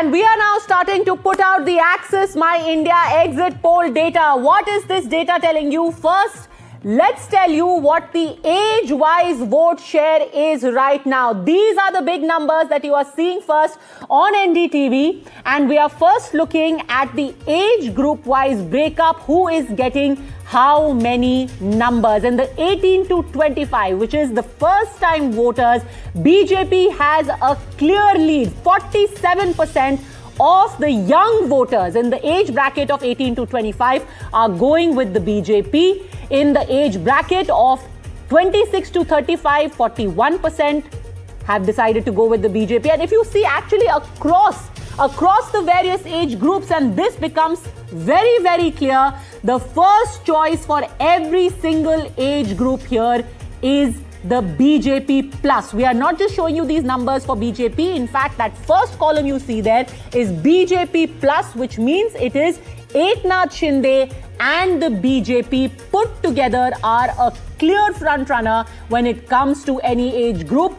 And we are now starting to put out the Axis My India exit poll data. What is this data telling you? First, let's tell you what the age-wise vote share is right now. These are the big numbers that you are seeing first on NDTV. And we are first looking at the age group-wise breakup. Who is getting how many numbers? In the 18 to 25, which is the first-time voters, BJP has a clear lead. 47% of the young voters in the age bracket of 18 to 25 are going with the BJP. In the age bracket of 26 to 35, 41% have decided to go with the BJP. And if you see actually across the various age groups, and this becomes very, very clear, the first choice for every single age group here is the BJP plus. We are not just showing you these numbers for BJP. In fact, that first column you see there is BJP plus, which means it is Eknath Shinde and the BJP put together are a clear front runner when it comes to any age group,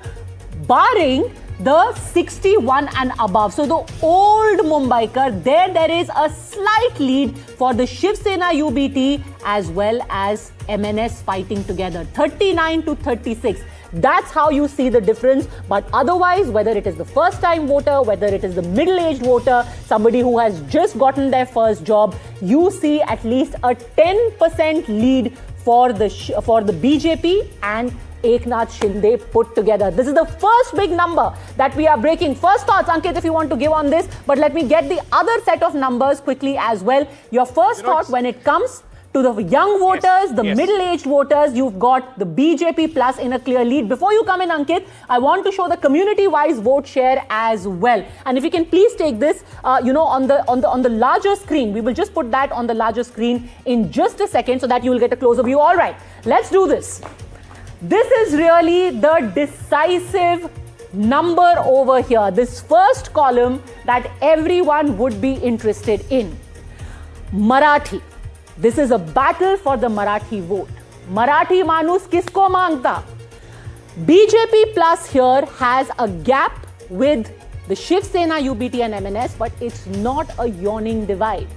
barring the 61 and above. So the old Mumbaikar, there is a slight lead for the Shiv Sena UBT as well as MNS fighting together, 39 to 36. That's how you see the difference. But otherwise, whether it is the first time voter, whether it is the middle-aged voter, somebody who has just gotten their first job, you see at least a 10% lead for the BJP and Eknath Shinde put together. This is the first big number that we are breaking. First thoughts, Ankit, if you want to give on this, but let me get the other set of numbers quickly as well. Your first thought when it comes to the young voters, the middle-aged voters, you've got the BJP plus in a clear lead. Before you come in, Ankit, I want to show the community-wise vote share as well. And if you can please take this, on the larger screen. We will just put that on the larger screen in just a second so that you will get a closer view. All right, let's do this. This is really the decisive number over here. This first column that everyone would be interested in. Marathi. This is a battle for the Marathi vote. Marathi manus kisko mangta? BJP plus here has a gap with the Shiv Sena, UBT and MNS, but it's not a yawning divide.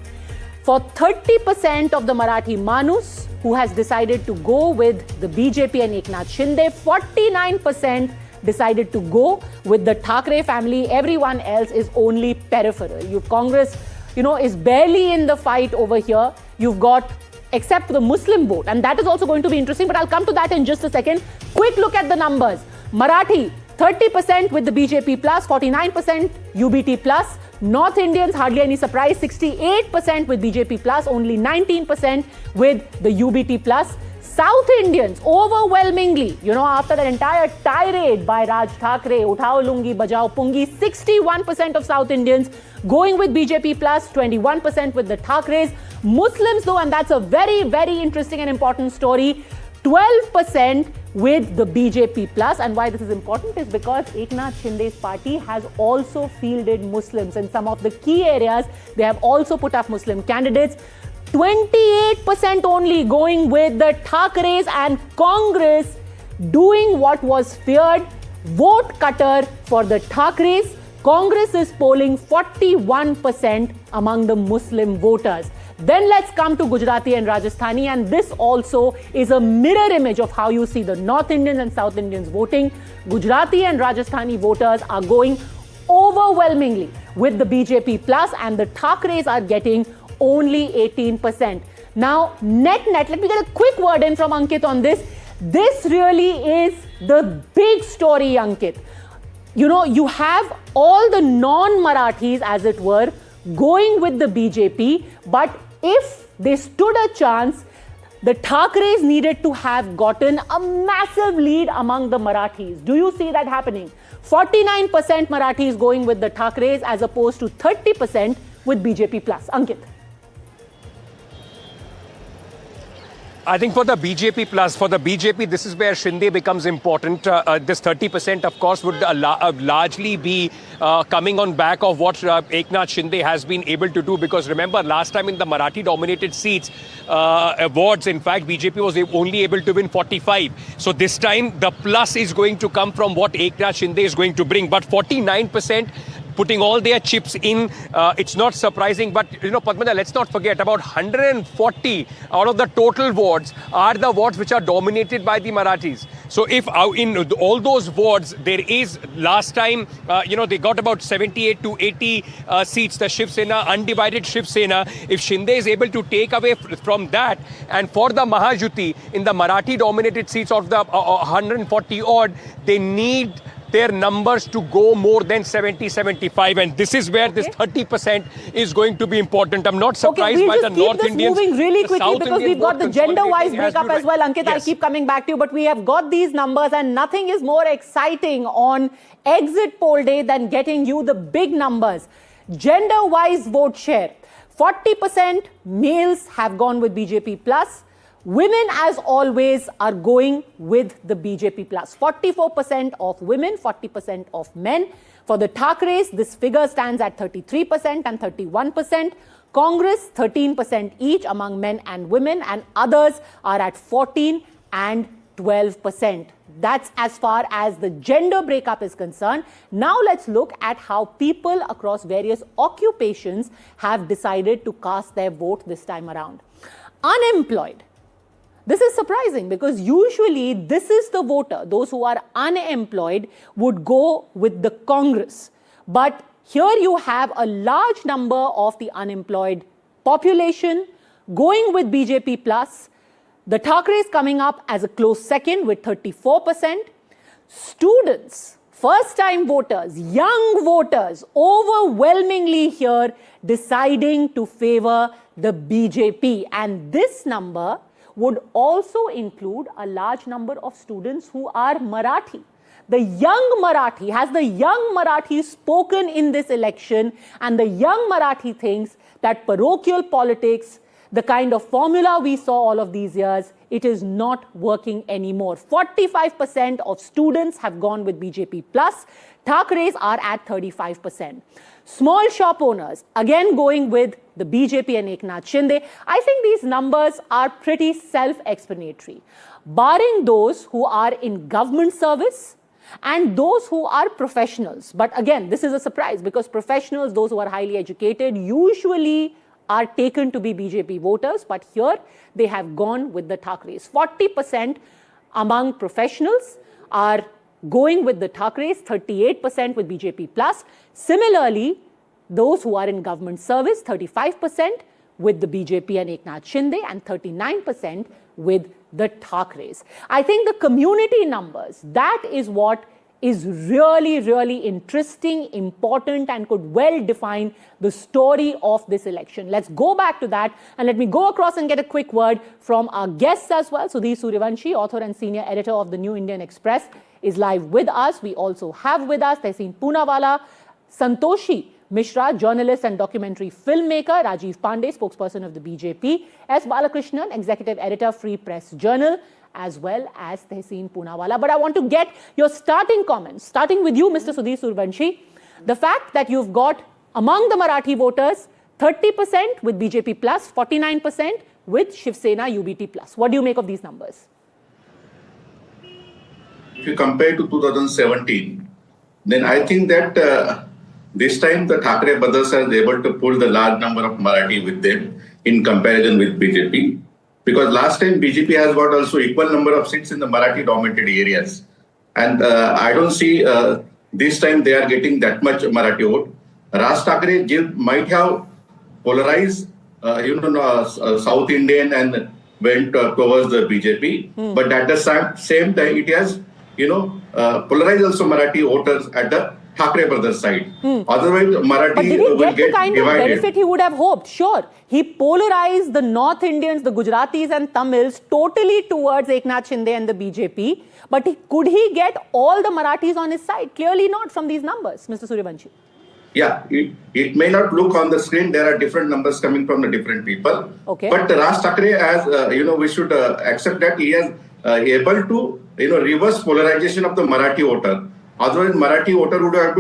For 30% of the Marathi manus who has decided to go with the BJP and Eknath Shinde, 49% decided to go with the Thackeray family. Everyone else is only peripheral. Congress, is barely in the fight over here. You've got, except for the Muslim vote, and that is also going to be interesting, but I'll come to that in just a second. Quick look at the numbers. Marathi, 30% with the BJP plus, 49% UBT plus. North Indians, hardly any surprise, 68% with BJP plus, only 19% with the UBT plus. South Indians, overwhelmingly, after that entire tirade by Raj Thackeray, Uthao Lungi, Bajao Pungi, 61% of South Indians going with BJP plus, 21% with the Thackerays. Muslims though, and that's a very, very interesting and important story, 12% with the BJP plus. And why this is important is because Eknath Shinde's party has also fielded Muslims in some of the key areas. They have also put up Muslim candidates. 28% only going with the Thackeray's, and Congress doing what was feared, vote cutter for the Thackeray's. Congress is polling 41% among the Muslim voters. Then let's come to Gujarati and Rajasthani, and this also is a mirror image of how you see the North Indians and South Indians voting. Gujarati and Rajasthani voters are going overwhelmingly with the BJP plus, and the Thackerays are getting only 18%. Now, net, let me get a quick word in from Ankit on this. This really is the big story, Ankit. You have all the non-Marathis, as it were, going with the BJP, but if they stood a chance, the Thackeray's needed to have gotten a massive lead among the Marathis. Do you see that happening? 49% Marathis going with the Thackeray's as opposed to 30% with BJP plus. Ankit. I think for the BJP plus, for the BJP, this is where Shinde becomes important. This 30%, of course, would largely be coming on back of what Eknath Shinde has been able to do. Because remember, last time in the Marathi-dominated seats, wards, in fact, BJP was only able to win 45. So this time, the plus is going to come from what Eknath Shinde is going to bring. But 49%, putting all their chips in. It's not surprising, but Padmana, let's not forget about 140 out of the total wards are the wards which are dominated by the Marathis. So if in all those wards there is, last time they got about 78 to 80 seats, the Shiv Sena, undivided Shiv Sena. If Shinde is able to take away from that, and for the Mahayuti in the Marathi dominated seats of the 140 odd, they need their numbers to go more than 70, 75, and this is where this 30% is going to be important. I'm not surprised we'll by the North Indians. Moving really quickly because we've got the gender-wise breakup as well. Ankit, I'll keep coming back to you, but we have got these numbers, and nothing is more exciting on exit poll day than getting you the big numbers. Gender-wise vote share: 40% males have gone with BJP plus. Women, as always, are going with the BJP plus. 44% of women, 40% of men. For the Thackerays, this figure stands at 33% and 31%. Congress, 13% each among men and women, and others are at 14 and 12%. That's as far as the gender breakup is concerned. Now let's look at how people across various occupations have decided to cast their vote this time around. Unemployed. This is surprising because usually this is the voter. Those who are unemployed would go with the Congress. But here you have a large number of the unemployed population going with BJP plus. The Thackeray coming up as a close second with 34%. Students, first-time voters, young voters, overwhelmingly here deciding to favor the BJP. And this number would also include a large number of students who are Marathi. The young Marathi, has the young Marathi spoken in this election, and the young Marathi thinks that parochial politics, the kind of formula we saw all of these years, it is not working anymore. 45% of students have gone with BJP plus. Thackerays are at 35%. Small shop owners, again going with the BJP and Eknath Shinde. I think these numbers are pretty self-explanatory. Barring those who are in government service and those who are professionals. But again, this is a surprise because professionals, those who are highly educated, usually are taken to be BJP voters. But here they have gone with the Thackerays. 40% among professionals are going with the Thackerays, 38% with BJP plus. Similarly, those who are in government service, 35% with the BJP and Eknath Shinde, and 39% with the Thackerays. I think the community numbers, that is what is really, really interesting, important, and could well define the story of this election. Let's go back to that, and let me go across and get a quick word from our guests as well. Sudhir Suryavanshi, author and senior editor of the New Indian Express, is live with us. We also have with us Tehseen Poonawala, Santoshi Mishra, journalist and documentary filmmaker, Rajiv Pandey, spokesperson of the BJP, S. Balakrishnan, executive editor, Free Press Journal, as well as Tehseen Poonawala. But I want to get your starting comments, starting with you, Mr. Sudhir Suryavanshi. The fact that you've got among the Marathi voters 30% with BJP plus, 49% with Shiv Sena UBT plus. What do you make of these numbers? If you compare to 2017, then I think that this time the Thackeray brothers are able to pull the large number of Marathi with them in comparison with BJP. Because last time BJP has got also equal number of seats in the Marathi dominated areas. And I don't see this time they are getting that much Marathi vote. Raj Thackeray might have polarized, South Indian and went towards the BJP. But at the same time, it has, polarized also Marathi voters at the Thackeray brothers' side. Otherwise, Marathi will get divided. But did he get the kind of benefit he would have hoped? Sure. He polarized the North Indians, the Gujaratis and Tamils totally towards Eknath Shinde and the BJP. But could he get all the Marathis on his side? Clearly not from these numbers, Mr. Suryavanshi. Yeah, it may not look on the screen. There are different numbers coming from the different people. Okay. But Raj Thackeray, as we should accept that he is able to, reverse polarization of the Marathi voter. Otherwise, Marathi voter would have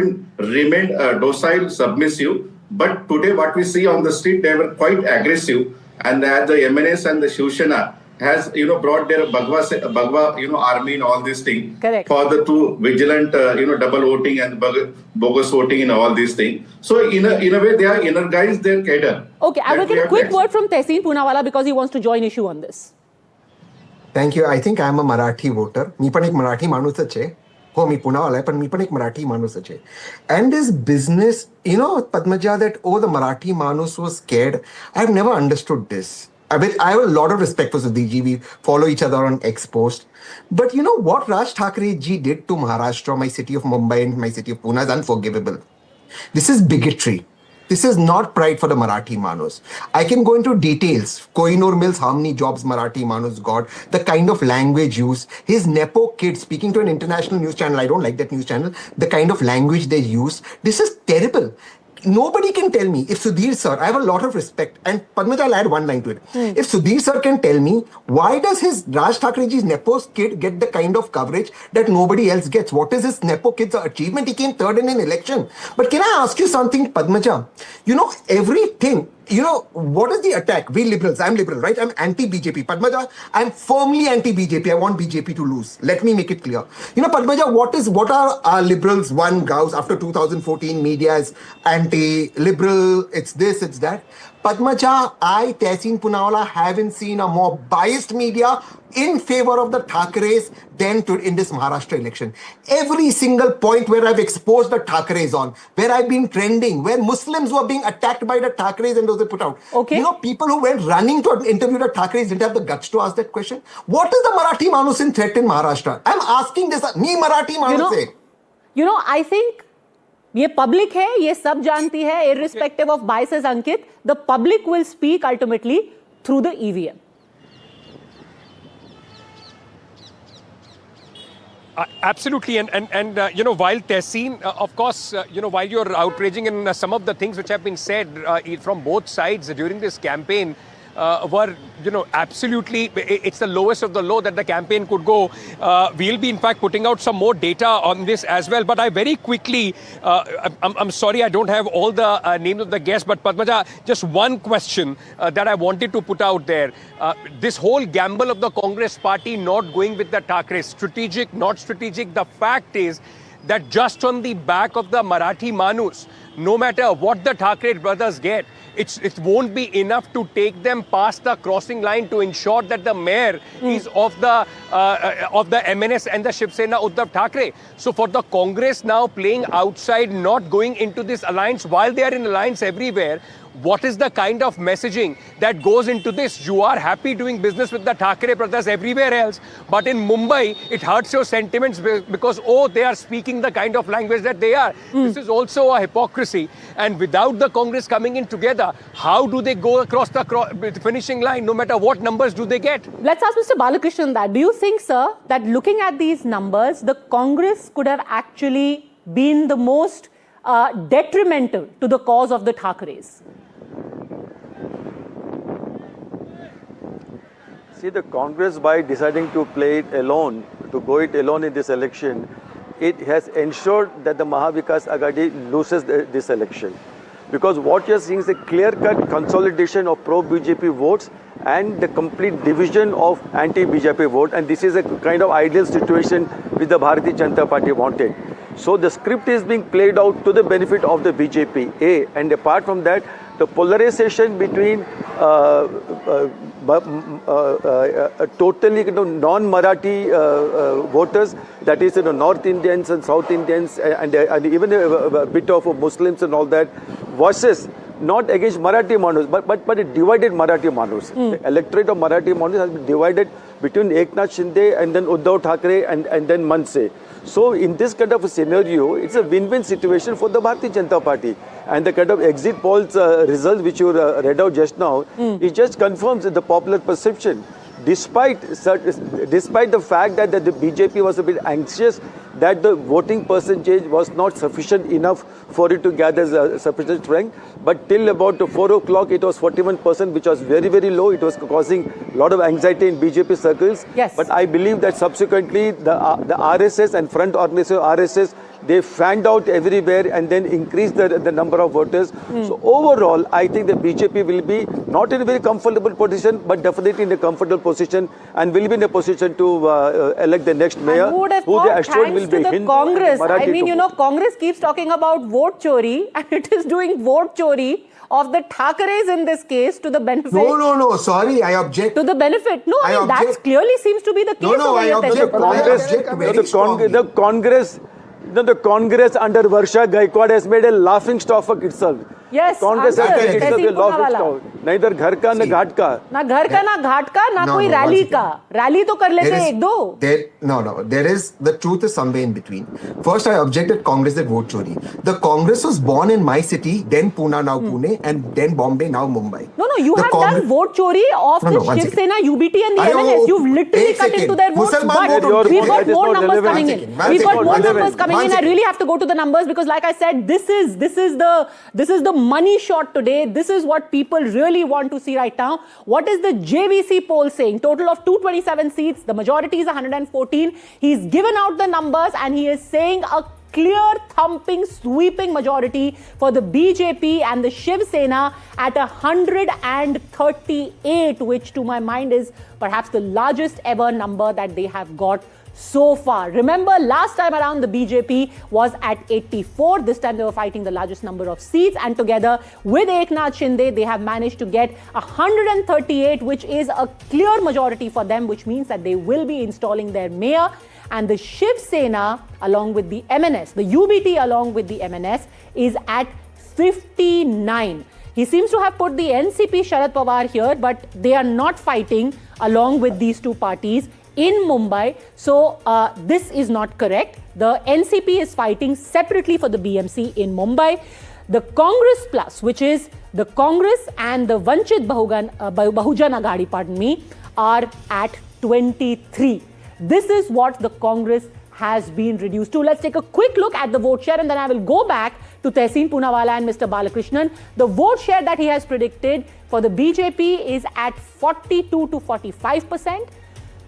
remained docile, submissive. But today, what we see on the street, they were quite aggressive. And as the MNS and the Shiv Sena, has brought their Bhagwa army and all these things. Correct. For the two vigilant double voting and bogus voting and all these things. So in a way they are energized their cadre. Okay, I will get a quick word from Tehseen Poonawala because he wants to join issue on this. Thank you. I think I am a Marathi voter. मी पण एक मराठी माणूसच आहे. हो मी पुण्यावाला आहे पण मी पण एक मराठी माणूसच आहे. And this business, Padmaja, that the Marathi manus was scared. I have never understood this. I have a lot of respect for Sudhir. We follow each other on X post. But what Raj Thackeray ji did to Maharashtra, my city of Mumbai and my city of Pune, is unforgivable. This is bigotry. This is not pride for the Marathi Manus. I can go into details. Kohinoor Mills, how many jobs Marathi Manus got, the kind of language used, his Nepo kid speaking to an international news channel. I don't like that news channel. The kind of language they use. This is terrible. Nobody can tell me, if Sudhir sir, I have a lot of respect, and Padmaja, I'll add one line to it. If Sudhir sir can tell me, why does his Raj Thackerayji's Nepo's kid get the kind of coverage that nobody else gets? What is his Nepo kid's achievement? He came third in an election. But can I ask you something, Padmaja? Everything, what is the attack? We liberals, I'm liberal, right? I'm anti-BJP. Padmaja, I'm firmly anti-BJP. I want BJP to lose. Let me make it clear. Padmaja, what are our liberals, one gows after 2014 media is anti-liberal, it's this, it's that. Padmaja, I, Tehseen Poonawala, haven't seen a more biased media in favor of the Thackeray's than in this Maharashtra election. Every single point where I've exposed the Thackeray's on, where I've been trending, where Muslims were being attacked by the Thackeray's and those they put out. Okay. People who went running to interview the Thackeray's didn't have the guts to ask that question. What is the Marathi Manus in threat in Maharashtra? I'm asking this. Me Marathi Manus hai. I think ये public है, ये सब जानती है, irrespective of biases, Ankit. The public will speak ultimately through the EVM. Absolutely, and while Tehseen, of course, while you're outraging in some of the things which have been said from both sides during this campaign, were, absolutely, it's the lowest of the low that the campaign could go. We'll be, in fact, putting out some more data on this as well. But I very quickly, I'm sorry I don't have all the names of the guests, but Padmaja, just one question that I wanted to put out there. This whole gamble of the Congress party not going with the Thackeray, strategic, not strategic, the fact is that just on the back of the Marathi Manus, no matter what the Thackeray brothers get, it won't be enough to take them past the crossing line to ensure that the mayor is of the MNS and the Shiv Sena Uddhav Thackeray. So for the Congress now playing outside, not going into this alliance while they are in alliance everywhere, what is the kind of messaging that goes into this? You are happy doing business with the Thackeray brothers everywhere else, but in Mumbai, it hurts your sentiments because, they are speaking the kind of language that they are. This is also a hypocrisy. And without the Congress coming in together, how do they go across the finishing line, no matter what numbers do they get? Let's ask Mr. Balakrishnan that. Do you think, sir, that looking at these numbers, the Congress could have actually been the most detrimental to the cause of the Thackeray's? See, the Congress, by deciding to play it alone, to go it alone in this election, it has ensured that the Mahavikas Aghadi loses this election. Because what you're seeing is a clear-cut consolidation of pro-BJP votes and the complete division of anti-BJP vote. And this is a kind of ideal situation which the Bharatiya Janata Party wanted. So the script is being played out to the benefit of the BJP. And apart from that, the polarization between totally non-Marathi voters, that is North Indians and South Indians and even a bit of Muslims and all that, versus not against Marathi Manus, but a divided Marathi Manus. The electorate of Marathi Manus has been divided between Eknath Shinde and then Uddhav Thackeray and then Manse. So in this kind of a scenario, it's a win-win situation for the Bharatiya Janata Party. And the kind of exit polls results which you read out just now, it just confirms the popular perception. Despite the fact that the BJP was a bit anxious that the voting percentage was not sufficient enough for it to gather sufficient strength, but till about 4 o'clock it was 41%, which was very, very low. It was causing a lot of anxiety in BJP circles. Yes. But I believe that subsequently the RSS and front organization RSS They fanned out everywhere and then increased the number of voters. So overall, I think the BJP will be not in a very comfortable position, but definitely in a comfortable position, and will be in a position to elect the next mayor, who would have who they thought, assured thanks will to be the Hindu Congress. and Marathi I mean, to you know, vote. Congress keeps talking about vote chori, and it is doing vote chori of the Thackeраys in this case to the benefit. No. Sorry, I object. To the benefit. No, I mean, that object. clearly seems to be the case. No, over I here, object. Tehsil I Poonawala. object very strongly. The Congress under Varsha Gaikwad has made a laughing stock of itself. Yes, Congress has answer, made itself a Tehsil laughing Poonawala. stock. Neither घर का न घाट का. ना घर का ना घाट का ना No, कोई no, रैली once का रैली तो कर लेते हैं एक दो There is, the truth is somewhere in between. First, I objected Congress that vote chori. The Congress was born in my city, then Pune, now Pune, and then Bombay, now Mumbai. No, you The have Congress- done vote chori of No, the one Shiv second. Sena, UBT and the I know, MNS. You've literally एक cut into second. their votes, Musalman but vote we've got that is more not numbers relevant. coming One in. second, one We've got second, more one numbers second. coming One in. I second. really have to go to the numbers because, like I said, this is the money shot today. This is what people really want to see right now. What is the JVC poll saying? Total of 227 seats. The majority is 114. He's given out the numbers and he is saying a clear, thumping, sweeping majority for the BJP and the Shiv Sena at 138, which to my mind is perhaps the largest ever number that they have got so far. Remember, last time around the BJP was at 84. This time they were fighting the largest number of seats, and together with Eknath Shinde, they have managed to get 138, which is a clear majority for them, which means that they will be installing their mayor. And the Shiv Sena, along with the MNS, the UBT along with the MNS, is at 59. He seems to have put the NCP Sharad Pawar here, but they are not fighting along with these two parties in Mumbai. So this is not correct. The NCP is fighting separately for the BMC in Mumbai. The Congress Plus, which is the Congress and the Vanchit Bahujan Aghadi, are at 23. This is what the Congress has been reduced to. Let's take a quick look at the vote share and then I will go back to Tehsil Poonawala and Mr. Balakrishnan. The vote share that he has predicted for the BJP is at 42 to 45%.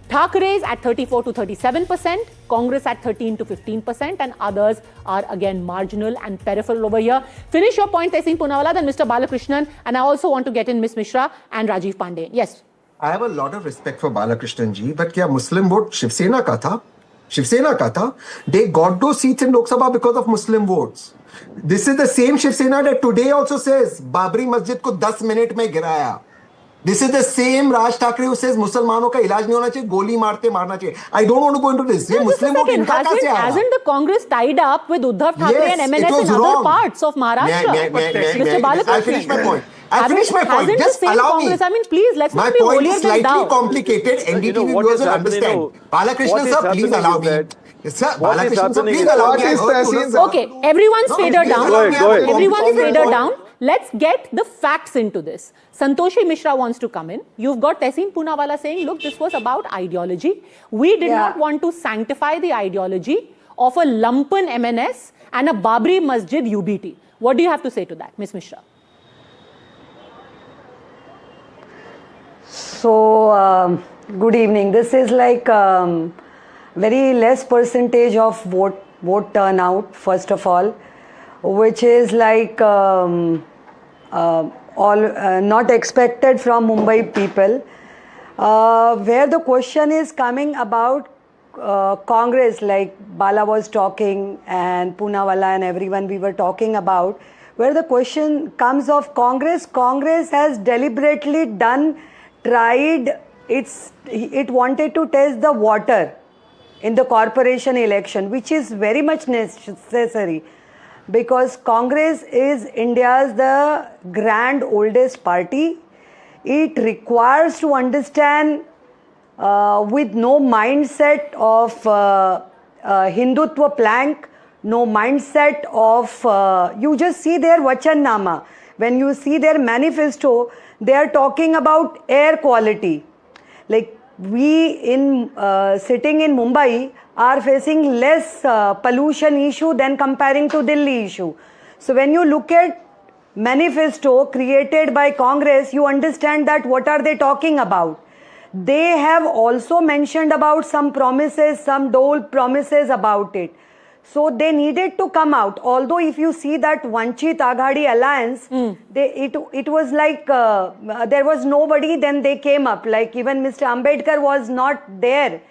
Thackeray's at 34 to 37%, Congress at 13 to 15%, and others are again marginal and peripheral over here. Finish your point, Tehsil Poonawala, then Mr. Balakrishnan, and I also want to get in Ms. Mishra and Rajiv Pandey. Yes. I have a lot of respect for Balakrishnan ji, but क्या Muslim vote Shiv Sena का था? Shiv Sena का था? They got those seats in Lok Sabha because of Muslim votes. This is the same Shiv Sena that today also says Babri Masjid को 10 minute में गिराया. This is the same Raj Thackeray who says मुसलमानों का इलाज नहीं होना चाहिए, गोली मारते मारना चाहिए. I don't want to go into this. ये Muslim vote इनका कहाँ से आया? Hasn't the Congress tied up with Uddhav Thackeray Yes, and it MNS was in wrong. other parts of Maharashtra? Mr. Balakrishnan. I'll finish my point. Hasn't Just the same allow Congress, me. I mean, please, let's My not be point holier is than slightly thou. complicated. NDTV what viewers is will happening, understand. Balakrishnan what is sir, please happening allow is me. that- Sir, what is Balakrishnan sir, happening please is allow that- me. I heard you, sir. Okay, everyone's No, fader please down. allow me. Go ahead. Everyone's Go ahead. fader down. Let's get the facts into this. Santoshi Mishra wants to come in. You've got Tehsil Poonawala saying, look, this was about ideology. We did not want to sanctify the ideology of a lumpen MNS and a Babri Masjid UBT. What do you have to say to that, Ms. Mishra? So, good evening. This is like very less percentage of vote turnout, first of all, which is like all not expected from Mumbai people. Where the question is coming about Congress, like Bala was talking and Poonawala and everyone we were talking about, where the question comes of Congress has deliberately tried, it wanted to test the water in the corporation election, which is very much necessary because Congress is India's the grand oldest party. It requires to understand with no mindset of Hindutva plank, no mindset of, you just see their Vachannama. When you see their manifesto, they are talking about air quality. Like we in sitting in Mumbai are facing less pollution issue than comparing to Delhi issue. So when you look at manifesto created by Congress, you understand that what are they talking about. They have also mentioned about some promises, some dole promises about it. So they needed to come out. Although if you see that Vanchit Aghadi Alliance, it was like there was nobody, then they came up. Like even Mr. Ambedkar was not there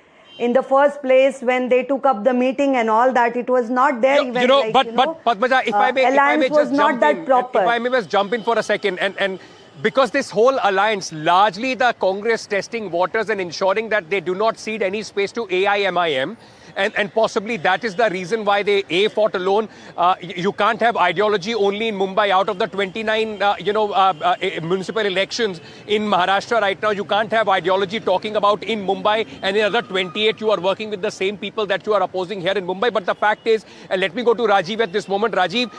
in the first place when they took up the meeting and all that. It was not there. But Padmaja, if I may was just not jump that in, proper. if I may just jump in for a second, and because this whole alliance, largely the Congress testing waters and ensuring that they do not cede any space to AIMIM. And possibly that is the reason why they fought alone. You can't have ideology only in Mumbai. Out of the 29 municipal elections in Maharashtra right now, you can't have ideology talking about in Mumbai, and in other 28 you are working with the same people that you are opposing here in Mumbai. But the fact is, and let me go to Rajiv at this moment. Rajiv,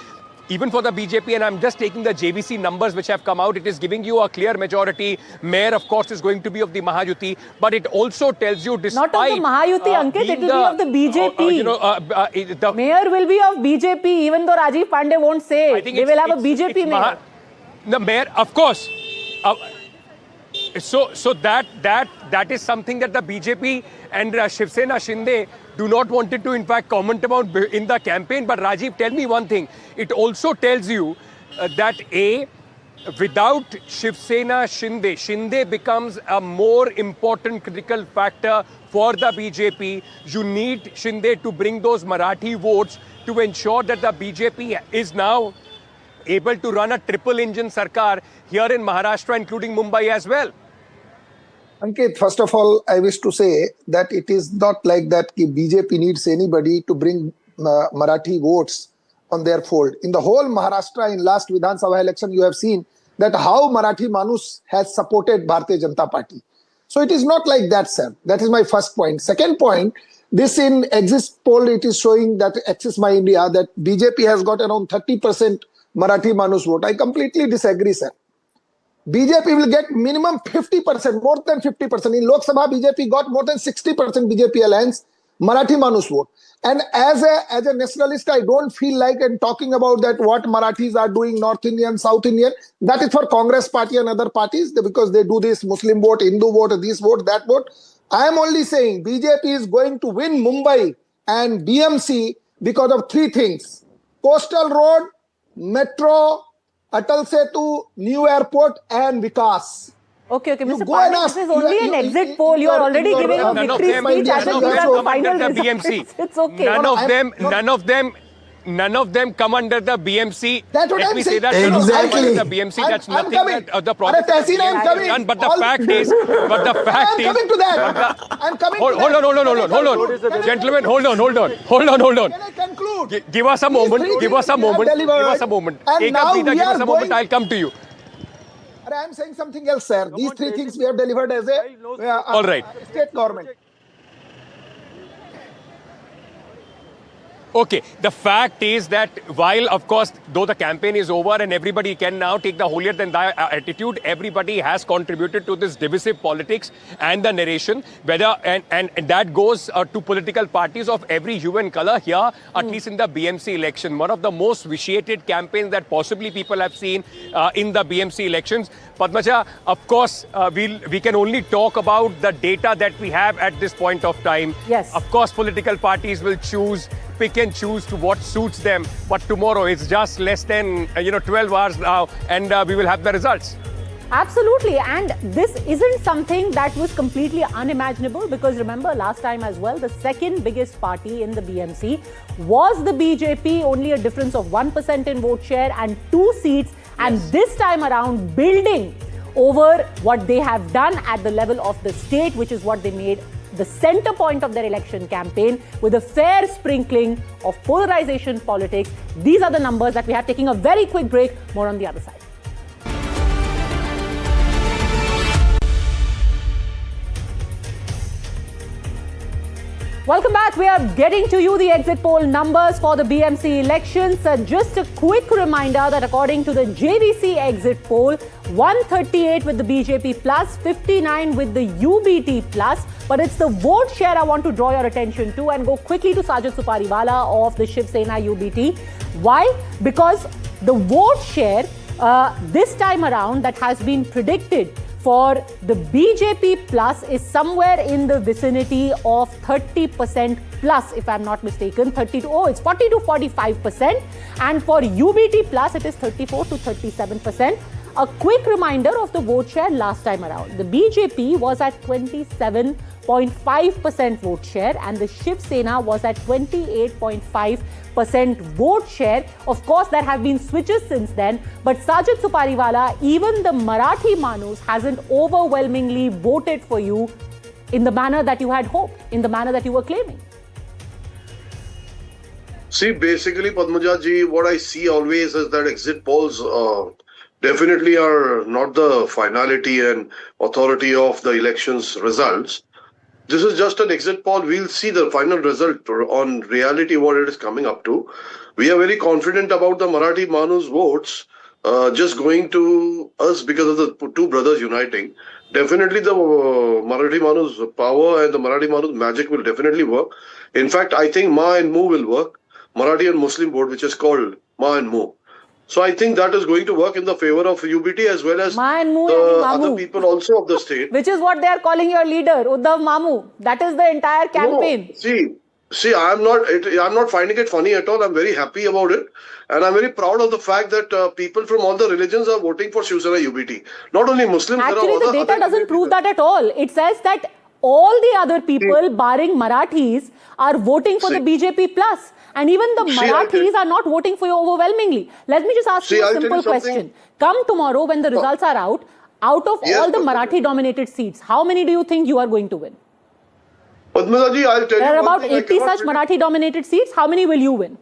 even for the BJP, and I'm just taking the JVC numbers which have come out, it is giving you a clear majority. Mayor, of course, is going to be of the Mahayuti, but it also tells you, despite... Not of the Mahayuti, Ankit, it will be of the BJP. The mayor will be of BJP, even though Rajiv Pandey won't say. I think they will have a BJP mayor. The mayor, of course. So that is something that the BJP and Shiv Sena Shinde do not want to, in fact, comment about in the campaign. But Rajiv, tell me one thing. It also tells you that without Shiv Sena Shinde becomes a more important critical factor for the BJP. You need Shinde to bring those Marathi votes to ensure that the BJP is now able to run a triple engine sarkar here in Maharashtra, including Mumbai as well. Ankit, first of all, I wish to say that it is not like that ki BJP needs anybody to bring Marathi votes on their fold. In the whole Maharashtra, in last Vidhan Sabha election, you have seen that how Marathi Manus has supported Bharatiya Janata Party. So it is not like that, sir. That is my first point. Second point, this in exit poll, it is showing that Access My India, that BJP has got around 30% Marathi Manus vote. I completely disagree, sir. BJP will get minimum 50%, more than 50%. In Lok Sabha, BJP got more than 60% BJP Alliance Marathi Manus vote. And as a nationalist, I don't feel like I'm talking about that what Marathis are doing, North Indian, South Indian. That is for Congress party and other parties because they do this Muslim vote, Hindu vote, this vote, that vote. I am only saying BJP is going to win Mumbai and BMC because of three things: Coastal Road, Metro, Atal Setu, New Airport, and Vikas. Okay, Mr. go and Pandey, ask. this is only an exit poll. You are already giving a victory speech as if you have the final results. It's okay. None of them come under the BMC. That's what Let I'm me saying. say that Exactly. the BMC. That's nothing coming. that the process. I'm coming. But the fact is, I'm coming to that. I'm coming to that. Hold on. Gentlemen, hold on. Can I conclude? Give us a moment. Give us a moment. And Take now a breather. we Give are us a going. moment. I'll come to you. I'm saying something else, sir. These three things we have delivered as a All right. state government. Okay, the fact is that while, of course, though the campaign is over and everybody can now take the holier than thou attitude, everybody has contributed to this divisive politics and the narration, whether and that goes to political parties of every hue and color here, at least in the BMC election. One of the most vitiated campaigns that possibly people have seen in the BMC elections. Padmaja, of course, we can only talk about the data that we have at this point of time. Yes. Of course, political parties will pick and choose to what suits them. But tomorrow it's just less than 12 hours now, and we will have the results. Absolutely, and this isn't something that was completely unimaginable because remember last time as well, the second biggest party in the BMC was the BJP, only a difference of 1% in vote share and 2 seats. And this time around, building over what they have done at the level of the state, which is what they made the center point of their election campaign, with a fair sprinkling of polarization politics. These are the numbers that we have. Taking a very quick break, more on the other side. Welcome back. We are getting to you the exit poll numbers for the BMC elections. Just a quick reminder that according to the JVC exit poll, 138 with the BJP plus, 59 with the UBT plus. But it's the vote share I want to draw your attention to and go quickly to Sajid Supariwala of the Shiv Sena UBT. Why? Because the vote share this time around that has been predicted for the BJP plus is somewhere in the vicinity of 30% plus, if I'm not mistaken. It's 40 to 45%. And for UBT plus, it is 34 to 37%. A quick reminder of the vote share last time around. The BJP was at 27.5% vote share and the Shiv Sena was at 28.5% vote share. Of course, there have been switches since then, but Sajid Supariwala, even the Marathi Manus hasn't overwhelmingly voted for you in the manner that you had hoped, in the manner that you were claiming. See, basically, Padmaja ji, what I see always is that exit polls definitely are not the finality and authority of the elections results. This is just an exit poll. We'll see the final result on reality, what it is coming up to. We are very confident about the Marathi Manus votes just going to us because of the two brothers uniting. Definitely the Marathi Manus power and the Marathi Manus magic will definitely work. In fact, I think Ma and Mu will work. Marathi and Muslim vote, which is called Ma and Mu. So I think that is going to work in the favor of UBT as well as the other people also of the state. Which is what they are calling your leader, Uddhav Mamu. That is the entire campaign. No, see, I'm not finding it funny at all. I'm very happy about it. And I'm very proud of the fact that people from all the religions are voting for Shiv Sena UBT. Not only Muslims. Actually, the data doesn't prove that at all. It says that all the other people, barring Marathis, are voting for the BJP plus. And even the Marathis are not voting for you overwhelmingly. Let me just ask you a simple question. Come tomorrow when the results are out of all the Marathi-dominated seats, how many do you think you are going to win? Padmaja ji, I'll tell you. There are about 80 such Marathi-dominated seats. How many will you win?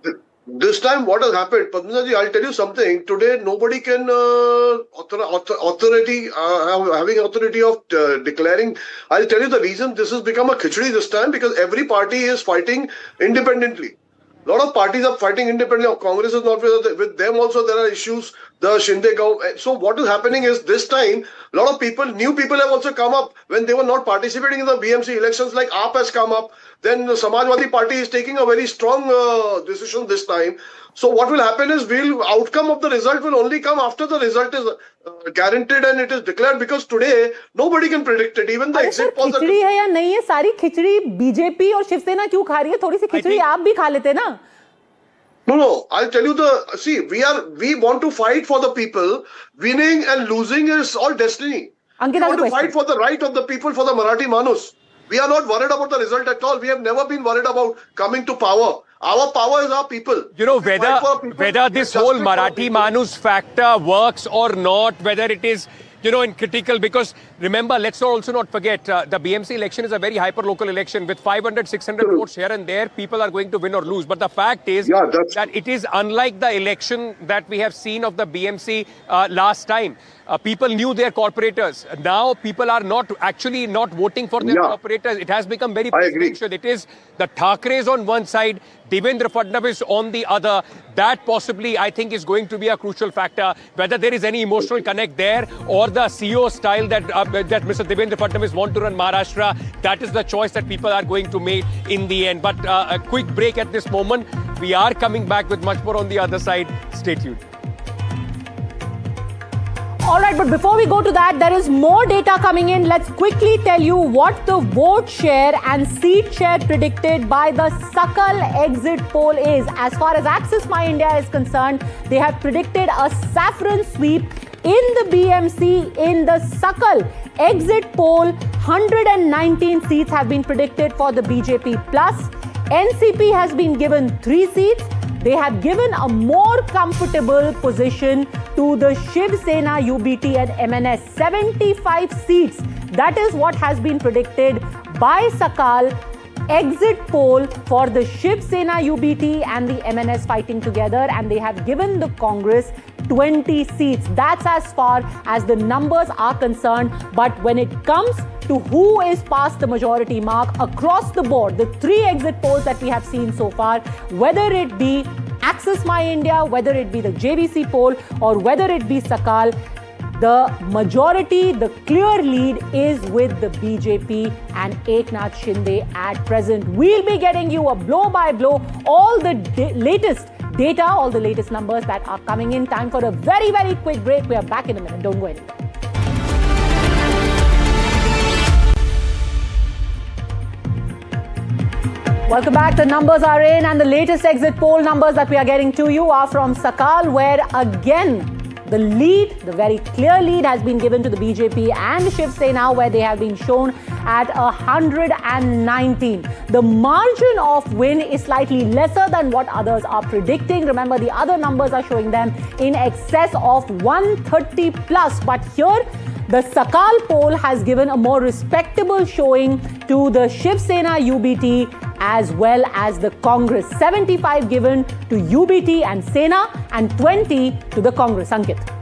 This time, what has happened, Padmaja ji, I'll tell you something. Today, nobody can having authority of declaring. I'll tell you the reason this has become a khichdi this time, because every party is fighting independently. A lot of parties are fighting independently. Congress is not with them. Also, there are issues. The Shinde government. So what is happening is this time, a lot of people, new people have also come up when they were not participating in the BMC elections. Like AAP has come up. Then the Samajwadi Party is taking a very strong decision this time. So what will happen is, outcome of the result will only come after the result is guaranteed and it is declared. Because today nobody can predict it. Even the exit polls. खिचड़ी है या नहीं है, सारी खिचड़ी BJP और शिवसेना क्यों खा रही है? थोड़ी सी खिचड़ी आप भी खा लेते ना? No, I'll tell you we want to fight for the people. Winning and losing is all destiny. Ankit, we want to fight for the right of the people, for the Marathi Manus. We are not worried about the result at all. We have never been worried about coming to power. Our power is our people. You know, whether this whole Marathi Manus factor works or not, whether it is, in critical, because remember, let's also not forget, the BMC election is a very hyper-local election with 500, 600 votes here and there. People are going to win or lose. But the fact is that it is unlike the election that we have seen of the BMC last time. People knew their corporators. Now people are not voting for their corporators. It has become very presidential. It is the Thackerays on one side, Devendra Fadnavis on the other. That possibly, I think, is going to be a crucial factor. Whether there is any emotional connect there or the CEO style that Mr. Devendra Fadnavis want to run Maharashtra, that is the choice that people are going to make in the end. But a quick break at this moment. We are coming back with much more on the other side. Stay tuned. All right, but before we go to that, there is more data coming in. Let's quickly tell you what the vote share and seat share predicted by the Sakal exit poll is. As far as Access My India is concerned, they have predicted a saffron sweep in the BMC in the Sakal exit poll. 119 seats have been predicted for the BJP plus. NCP has been given 3 seats. They have given a more comfortable position to the Shiv Sena, UBT and MNS. 75 seats. That is what has been predicted by Sakal exit poll for the Shiv Sena, UBT and the MNS fighting together. And they have given the Congress 20 seats. That's as far as the numbers are concerned. But when it comes to who is past the majority mark across the board, the 3 exit polls that we have seen so far, whether it be Access My India, whether it be the JVC poll or whether it be Sakal, the majority, the clear lead is with the BJP and Eknath Shinde at present. We'll be getting you a blow-by-blow, all the latest data, all the latest numbers that are coming in. Time for a very, very quick break. We are back in a minute. Don't go anywhere. Welcome back. The numbers are in, and the latest exit poll numbers that we are getting to you are from Sakal, where again the lead, the very clear lead, has been given to the BJP and Shiv Sena, where they have been shown at 119. The margin of win is slightly lesser than what others are predicting. Remember, the other numbers are showing them in excess of 130 plus. But here, the Sakal poll has given a more respectable showing to the Shiv Sena UBT as well as the Congress. 75 given to UBT and Sena and 20 to the Congress. Ankit.